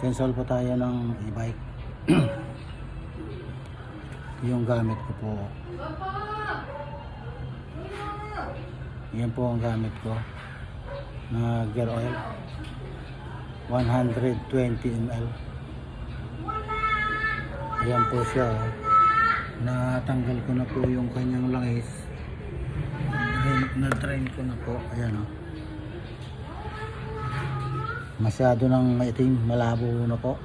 Cancel po tayo ng e-bike. Yung gamit ko po. Yan po ang gamit ko na gear oil. 120 ml. Ayan po siya. Natanggal ko na po yung kanyang langis. Na-drain ko na po. Ayan o. Masyado nang maitim, malabo na po.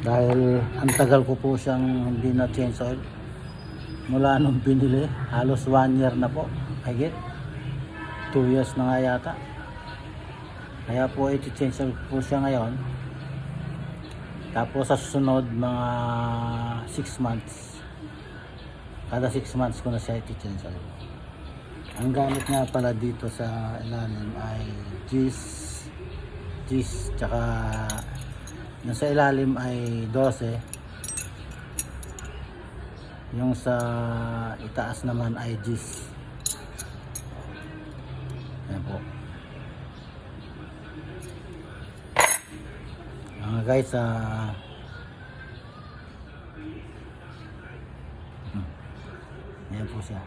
Dahil ang tagal ko po siyang hindi na change oil. Mula nung binili, halos 1 year na po. Higit 2 years na nga yata. Kaya po iti-change oil po siya ngayon. Tapos sa susunod mga 6 months. Kada 6 months ko na siya iti-change oil. Ang gamit nga pala dito sa ilalim ay Gis, tsaka nasa ilalim ay 12. Yung sa itaas naman ay Gis. Ayan po. Guys, ayan po siya.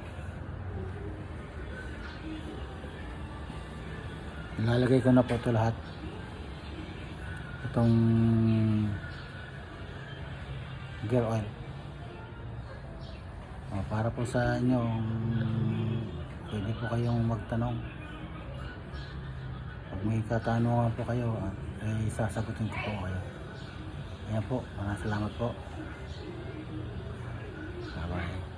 Ilalagay ko na po ito lahat. Itong gear oil. Para po sa inyo, pwede po kayong magtanong. Pag may katanungan po kayo, ay sasagutin ko po kayo. Ayan po, maraming salamat po. Bye bye.